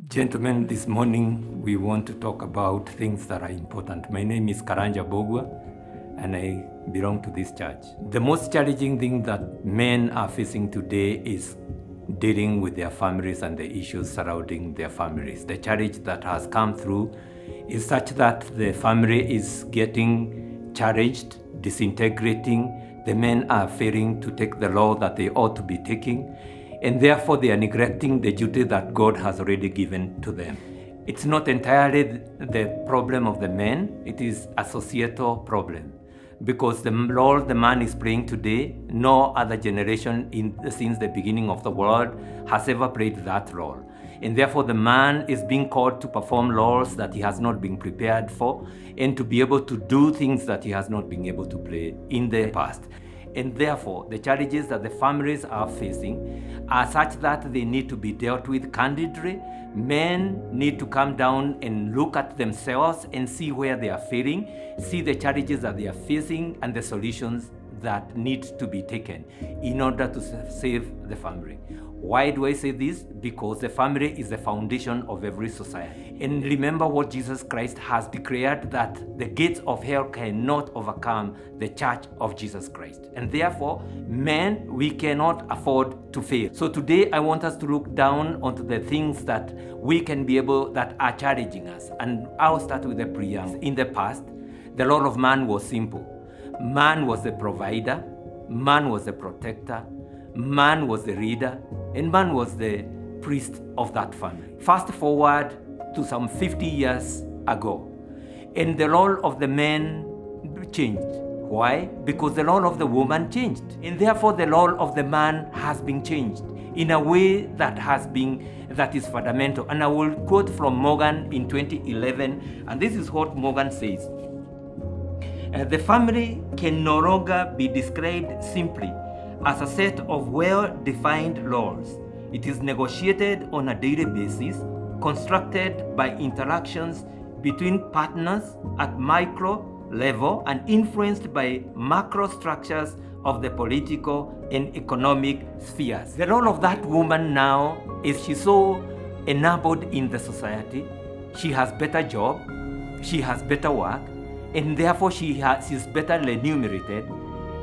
Gentlemen, this morning we want to talk about things that are important. My name is Karanja Mbugua and I belong to this church. The most challenging thing that men are facing today is dealing with their families and the issues surrounding their families. The challenge that has come through is such that the family is getting challenged, disintegrating. The men are failing to take the law that they ought to be taking, and therefore they are neglecting the duty that God has already given to them. It's not entirely the problem of the men, it is a societal problem. Because the role the man is playing today, no other generation since the beginning of the world has ever played that role. And therefore the man is being called to perform roles that he has not been prepared for, and to be able to do things that he has not been able to play in the past. And therefore, the challenges that the families are facing are such that they need to be dealt with candidly. Men need to come down and look at themselves and see where they are failing, see the challenges that they are facing and the solutions that need to be taken in order to save the family. Why do I say this? Because the family is the foundation of every society. And remember what Jesus Christ has declared, that the gates of hell cannot overcome the church of Jesus Christ. And therefore, men, we cannot afford to fail. So today I want us to look down onto the things that we can be able, that are challenging us. And I'll start with the preamble. In the past, the role of man was simple. Man was the provider, man was the protector, man was the leader, and man was the priest of that family. Fast forward to some 50 years ago, and the role of the man changed. Why? Because the role of the woman changed, and therefore the role of the man has been changed in a way that is fundamental. And I will quote from Morgan in 2011, and this is what Morgan says. The family can no longer be described simply as a set of well-defined roles. It is negotiated on a daily basis, constructed by interactions between partners at micro level, and influenced by macro structures of the political and economic spheres. The role of that woman now is she's so enabled in the society. She has better job, she has better work, and therefore she's better remunerated,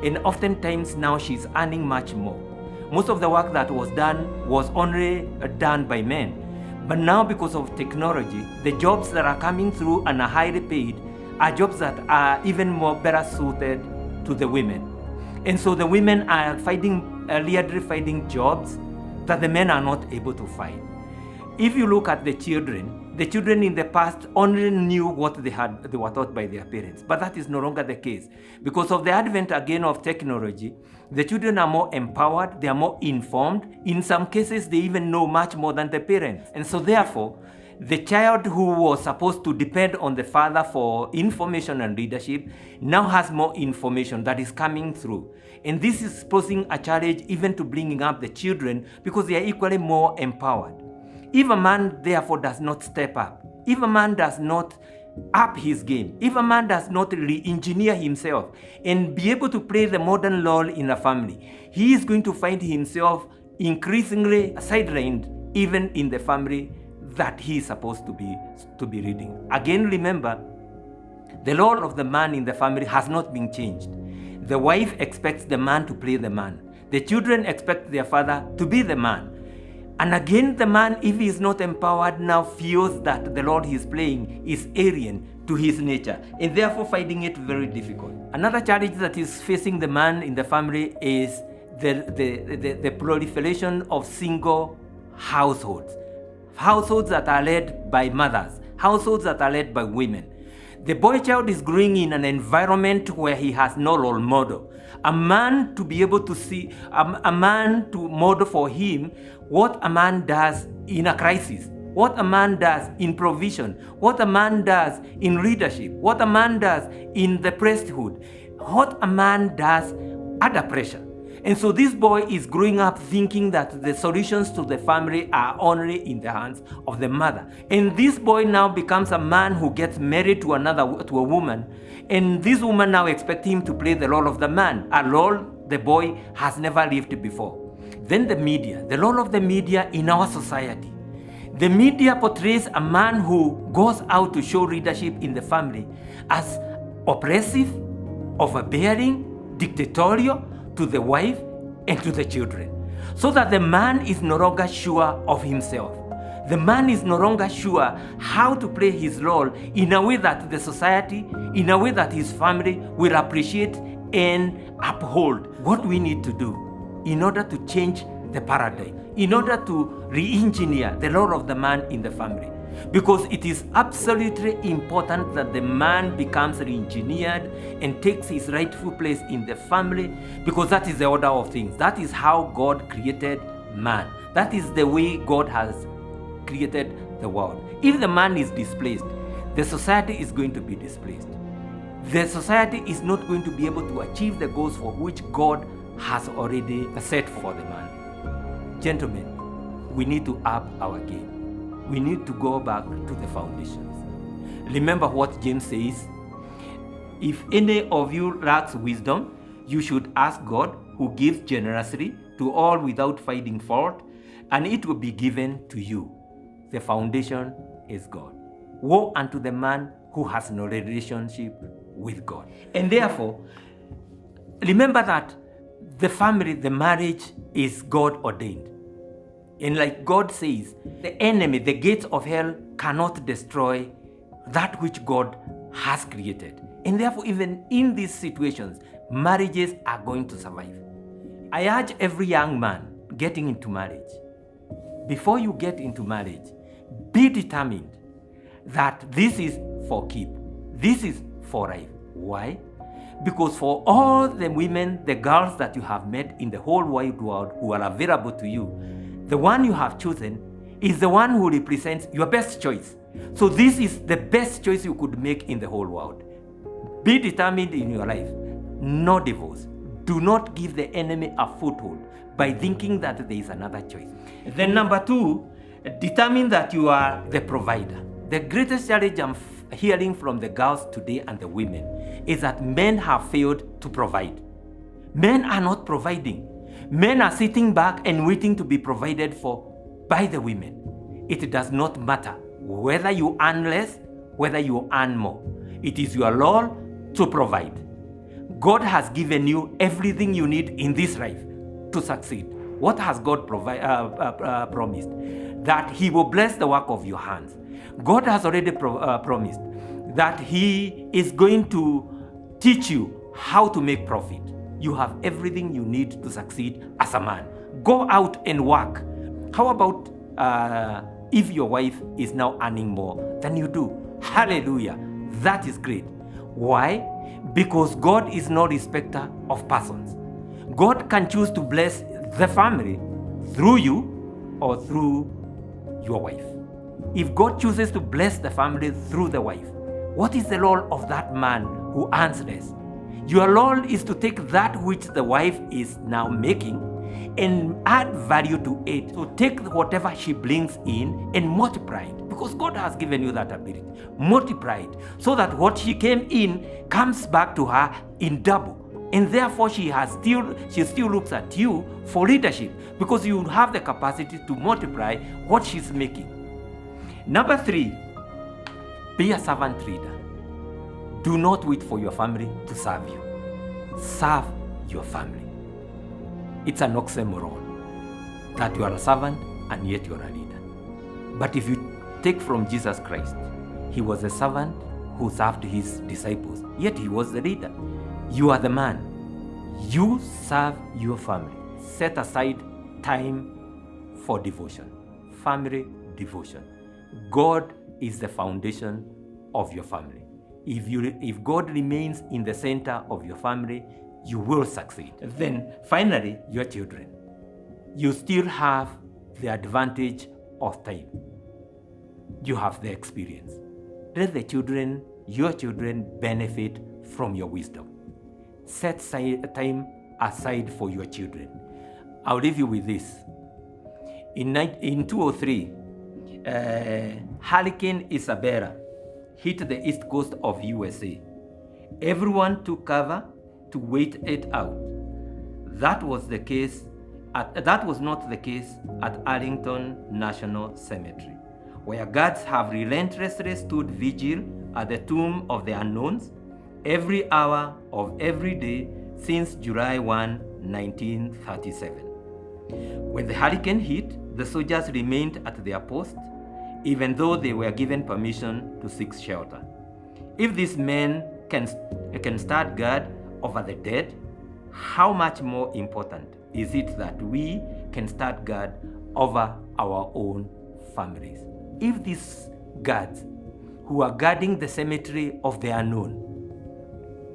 and oftentimes now she's earning much more. Most of the work that was done was only done by men. But now, because of technology, the jobs that are coming through and are highly paid are jobs that are even more better suited to the women. And so the women are really finding jobs that the men are not able to find. If you look at the children in the past only knew what they were taught by their parents, but that is no longer the case. Because of the advent again of technology, the children are more empowered, they are more informed. In some cases, they even know much more than the parents. And so therefore, the child who was supposed to depend on the father for information and leadership now has more information that is coming through. And this is posing a challenge even to bringing up the children, because they are equally more empowered. If a man therefore does not step up, if a man does not up his game, if a man does not re-engineer himself and be able to play the modern role in a family, he is going to find himself increasingly sidelined even in the family that he is supposed to be leading. Again, remember, the role of the man in the family has not been changed. The wife expects the man to play the man. The children expect their father to be the man. And again, the man, if he is not empowered, now feels that the role he is playing is alien to his nature, and therefore finding it very difficult. Another challenge that is facing the man in the family is the proliferation of single households. Households that are led by mothers, households that are led by women. The boy child is growing in an environment where he has no role model. A man to be able to see, a man to model for him what a man does in a crisis, what a man does in provision, what a man does in leadership, what a man does in the priesthood, what a man does under pressure. And so this boy is growing up thinking that the solutions to the family are only in the hands of the mother. And this boy now becomes a man who gets married to a woman, and this woman now expects him to play the role of the man, a role the boy has never lived before. Then the media, the role of the media in our society. The media portrays a man who goes out to show leadership in the family as oppressive, overbearing, dictatorial to the wife and to the children, so that the man is no longer sure of himself. The man is no longer sure how to play his role in a way that the society, in a way that his family will appreciate and uphold. What we need to do in order to change the paradigm, in order to re-engineer the role of the man in the family. Because it is absolutely important that the man becomes re-engineered and takes his rightful place in the family, because that is the order of things. That is how God created man. That is the way God has created the world. If the man is displaced, the society is going to be displaced. The society is not going to be able to achieve the goals for which God has already set for the man. Gentlemen, we need to up our game. We need to go back to the foundations. Remember what James says: if any of you lacks wisdom, you should ask God, who gives generously to all without finding fault, and it will be given to you. The foundation is God. Woe unto the man who has no relationship with God. And therefore, remember that the family, the marriage is God ordained. And like God says, the enemy, the gates of hell cannot destroy that which God has created. And therefore, even in these situations, marriages are going to survive. I urge every young man getting into marriage, before you get into marriage, be determined that this is for keep. This is for life. Why? Because for all the women, the girls that you have met in the whole wide world who are available to you, the one you have chosen is the one who represents your best choice. So this is the best choice you could make in the whole world. Be determined in your life. No divorce. Do not give the enemy a foothold by thinking that there is another choice. Then number two, determine that you are the provider. The greatest challenge I'm hearing from the girls today and the women is that men have failed to provide. Men are not providing. Men are sitting back and waiting to be provided for by the women. It does not matter whether you earn less, whether you earn more. It is your role to provide. God has given you everything you need in this life to succeed. What has God promised? That He will bless the work of your hands. God has already promised that He is going to teach you how to make profit. You have everything you need to succeed as a man. Go out and work. How about if your wife is now earning more than you do? Hallelujah. That is great. Why? Because God is no respecter of persons. God can choose to bless the family through you or through your wife. If God chooses to bless the family through the wife, what is the role of that man who earns less? Your role is to take that which the wife is now making and add value to it. So take whatever she brings in and multiply it, because God has given you that ability. Multiply it so that what she came in comes back to her in double. And therefore she still looks at you for leadership, because you have the capacity to multiply what she's making. Number three, be a servant leader. Do not wait for your family to serve you. Serve your family. It's an oxymoron that you are a servant and yet you are a leader. But if you take from Jesus Christ, He was a servant who served His disciples, yet He was the leader. You are the man. You serve your family. Set aside time for devotion. Family devotion. God is the foundation of your family. If God remains in the center of your family, you will succeed. Then finally, your children. You still have the advantage of time. You have the experience. Let the children, your children, benefit from your wisdom. Set time aside for your children. I'll leave you with this. In 2003, Hurricane Isabella hit the east coast of USA. Everyone took cover to wait it out. That was the case That was not the case at Arlington National Cemetery, where guards have relentlessly stood vigil at the tomb of the unknowns every hour of every day since July 1, 1937. When the hurricane hit, the soldiers remained at their post, even though they were given permission to seek shelter. If these men can stand guard over the dead, how much more important is it that we can stand guard over our own families? If these guards who are guarding the cemetery of the unknown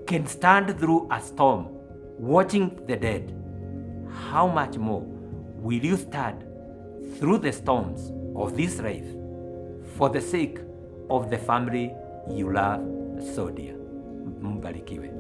can stand through a storm watching the dead, how much more will you stand through the storms of this life for the sake of the family you love so dear? Mbarikiwe.